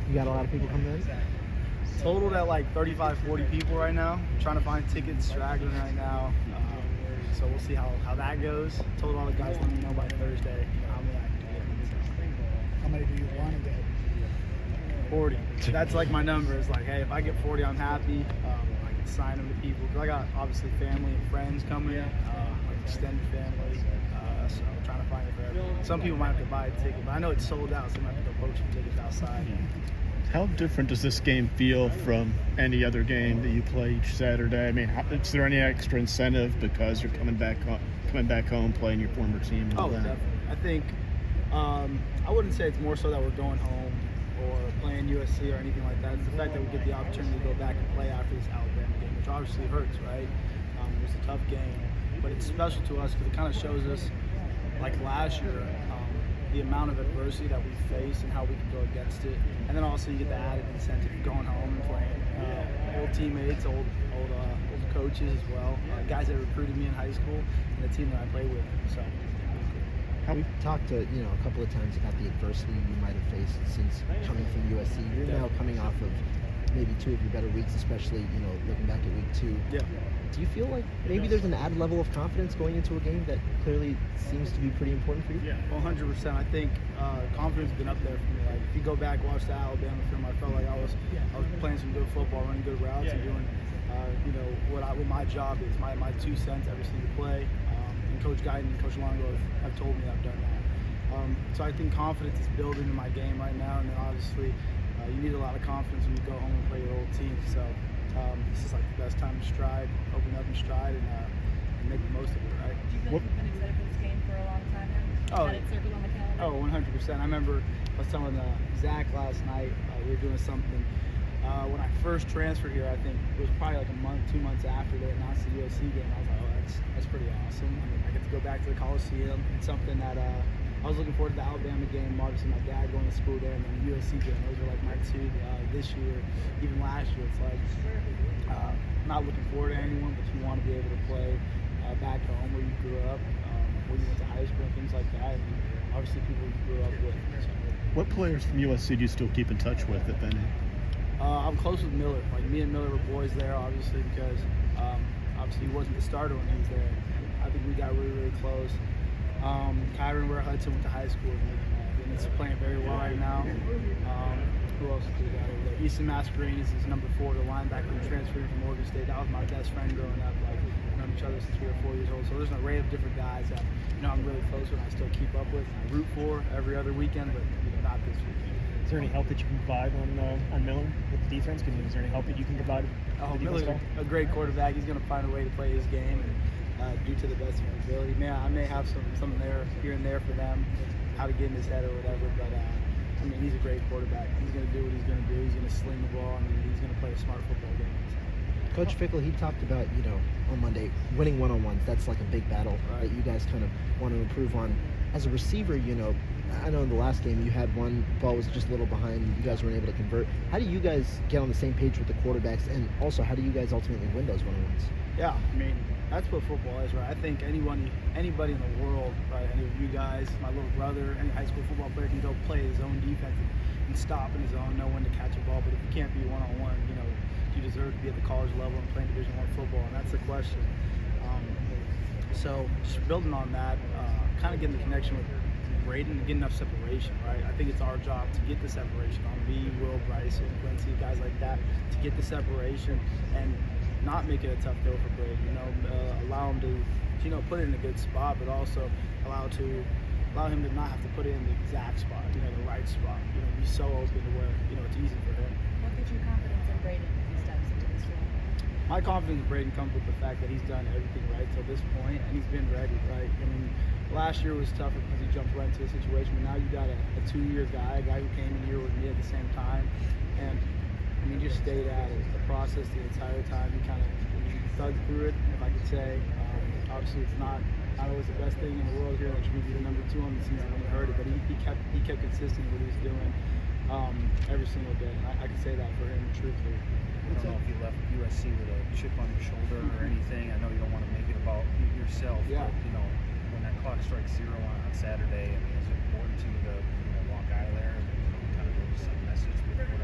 You got a lot of people coming in? Totaled at like 35, 40 people right now. I'm trying to find tickets, straggling right now. So we'll see how that goes. Told all the guys, let me know by Thursday how many I can get. How many do you want to get? 40. That's like my number. It's like, hey, if I get 40, I'm happy. I can sign them to people. Cause I got obviously family and friends coming, like extended family. So I'm trying to find it for everyone. Some people might have to buy a ticket, but I know it's sold out, so I might have to go poach some tickets outside. How different does this game feel from any other game that you play each Saturday? I mean, is there any extra incentive because you're coming back home, playing your former team? Oh, definitely. I think I wouldn't say it's more so that we're going home or playing USC or anything like that. It's the fact that we get the opportunity to go back and play after this Alabama game, which obviously hurts, right? It was a tough game, but it's special to us because it kind of shows us, like last year, the amount of adversity that we face and how we can go against it. And then also you get the added incentive of going home and playing old teammates, old coaches as well, guys that recruited me in high school, and the team that I play with. So. We've talked to a couple of times about the adversity you might have faced since coming from USC. You're now coming off of maybe two of your better weeks, especially looking back at week 2. Yeah. Do you feel like maybe there's an added level of confidence going into a game that clearly seems to be pretty important for you? Yeah, 100%. I think confidence has been up there for me. Like if you go back, watch the Alabama film, I felt like I was playing some good football, running good routes, and doing what my job is, my 2 cents every single play. And Coach Guyton and Coach Longo have told me I've done that. So I think confidence is building in my game right now, and then obviously you need a lot of confidence when you go home and play your old team. So this is like the best time to stride, open up and stride, and make the most of it, right? Do you feel like you've been excited for this game for a long time now? Had it circled on the calendar? Oh, 100%. I remember I was telling Zach last night, we were doing something. When I first transferred here, I think it was probably like a month, 2 months after they announced the USC game. I was like, oh, that's pretty awesome. I mean, I get to go back to the Coliseum. It's something that I was looking forward to the Alabama game. Obviously, my dad going to school there, and then the USC game. Those were like my 2 this year, even last year. It's like not looking forward to anyone, but you want to be able to play back home where you grew up, where you went to high school and things like that. And obviously, people you grew up with. So. What players from USC do you still keep in touch with, if any? I'm close with Miller. Like me and Miller were boys there, obviously, because obviously he wasn't the starter when he was there. I think we got really, really close. Kyron Ware Hudson went to high school with me, and he's playing very well right now. Who else do we got over there? Easton Mascarenas is number 4, the linebacker who transferred from Oregon State. That was my best friend growing up. Like, we've known each other since we were 4 years old. So there's an array of different guys that I'm really close with. I still keep up with. I root for every other weekend, but not this weekend. Is there any help that you can provide on Miller with the defense? Is there any help that you can provide? Miller's a great quarterback. He's going to find a way to play his game and do to the best of his ability. I may have something there here and there for them, how to get in his head or whatever. But I mean, he's a great quarterback. He's going to do what he's going to do. He's going to sling the ball, and he's going to play a smart football game. Coach Fickle, he talked about, on Monday, winning one-on-ones. That's like a big battle that you guys kind of want to improve on. As a receiver, I know in the last game you had one ball was just a little behind. You guys weren't able to convert. How do you guys get on the same page with the quarterbacks? And also, how do you guys ultimately win those one-on-ones? Yeah, I mean, that's what football is, right? I think anybody in the world, right, any of you guys, my little brother, any high school football player can go play his own defense and stop in his own, know when to catch a ball. But if you can't be one-on-one, you deserve to be at the college level and playing Division I football, and that's the question. So just building on that, kind of getting the connection with Braedyn to get enough separation, right? I think it's our job to get the separation on me, Will, Bryson, Quincy, guys like that, to get the separation and not make it a tough go for Braedyn. Allow him to, put it in a good spot, but also allow him to not have to put it in the exact spot, the right spot. Be so open to where, it's easy for him. What gives you confidence in Braedyn as he steps into this role? My confidence in Braedyn comes with the fact that he's done everything right till this point, and he's been ready, right? I mean, last year was tougher because he jumped right into a situation, but now you got a 2-year guy, a guy who came in here with me at the same time, and I mean, just stayed at it, the process the entire time. He kind of thug through it, if I could say. Obviously, it's not always the best thing in the world here that you're going to be the number 2 on the season when he heard it, but he kept consistent with what he was doing every single day. I can say that for him, truthfully. I don't know if you left USC with a chip on your shoulder or anything. I know you don't want to make it about yourself, yeah. But when that clock strikes 0 on Saturday, I mean, is it important to you to walk out of there and kind of go send a message with whatever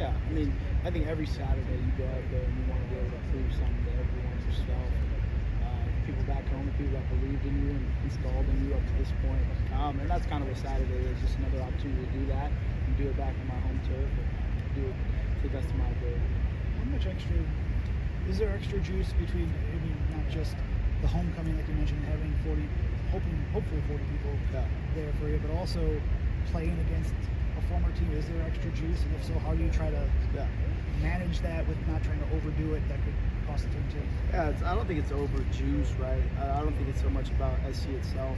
Yeah, I mean, I think every Saturday you go out there and you want to be able to prove something to everyone, yourself, people back home, and people that believed in you and installed in you up to this point. And that's kind of what Saturday is, just another opportunity to do that and do it back on my home turf and do it to the best of my ability. How much extra, is there extra juice between, I mean, not just the homecoming, like you mentioned, having 40, hopefully 40 people there for you, but also playing against a former team? Is there extra juice? And if so, how do you try to manage that with not trying to overdo it that could cost the team too? Yeah, I don't think it's over juice, right? I don't think it's so much about SC itself.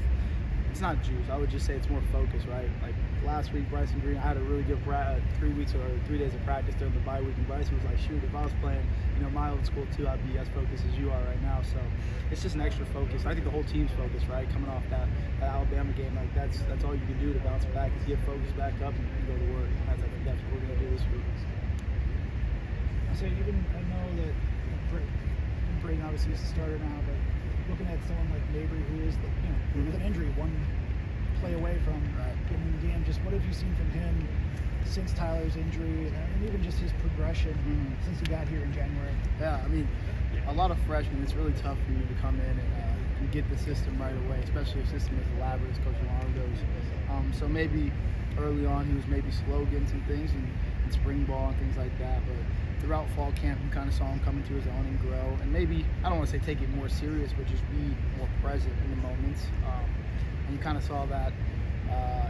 It's not juice. I would just say it's more focus, right? Like last week, Bryson Green, I had a really good 3 weeks or 3 days of practice during the bye week, and Bryson was like, shoot, if I was playing, my old school too, I'd be as focused as you are right now. So it's just an extra focus. I think the whole team's focused, right? Coming off that Alabama game, like that's all you can do to bounce back is get focused back up and go to work. And I think that's what we're gonna do this week. So I know that Braedyn obviously is the starter now, but looking at someone like Mabry, who is with an injury, one play away from getting in the game, just what have you seen from him since Tyler's injury, and even just his progression since he got here in January? Yeah, I mean, a lot of freshmen, it's really tough for you to come in and get the system right away, especially a system as elaborate as Coach Long goes. So maybe early on he was maybe slow getting some things and spring ball and things like that, but throughout fall camp, you kind of saw him come into his own and grow, and maybe, I don't want to say take it more serious, but just be more present in the moments. And you kind of saw that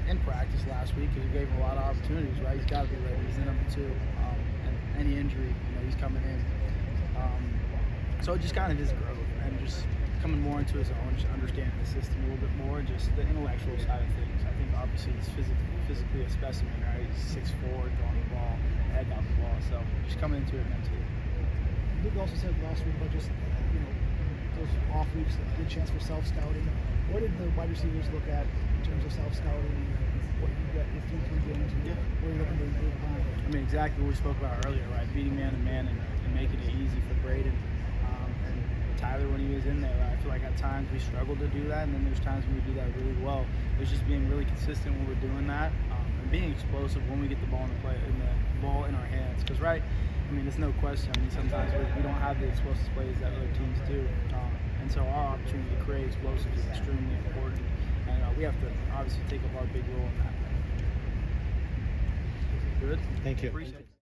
in practice last week because he gave him a lot of opportunities, right? He's got to be ready. He's the number 2. And any injury, he's coming in. So just kind of his growth and just coming more into his own, just understanding the system a little bit more, and just the intellectual side of things. I think obviously he's physically a specimen, right? He's 6'4", throwing the ball, head out the ball. So just coming into it mentally. Luke also said last week about just those off weeks, a good chance for self-scouting. What did the wide receivers look at in terms of self-scouting? What you got your 3 games, and what are you looking to improve upon? I mean, exactly what we spoke about earlier, right? Beating man to man and making it easy for Braedyn. And Tyler, when he was in there, I feel like at times we struggled to do that, and then there's times when we do that really well. It's just being really consistent when we're doing that, and being explosive when we get the ball in our hands. Because, right, I mean, there's no question. I mean, sometimes we don't have the explosive plays that other teams do. And so our opportunity to create explosives is extremely important. And we have to obviously take up our big role in that. Good? Thank you. Appreciate it.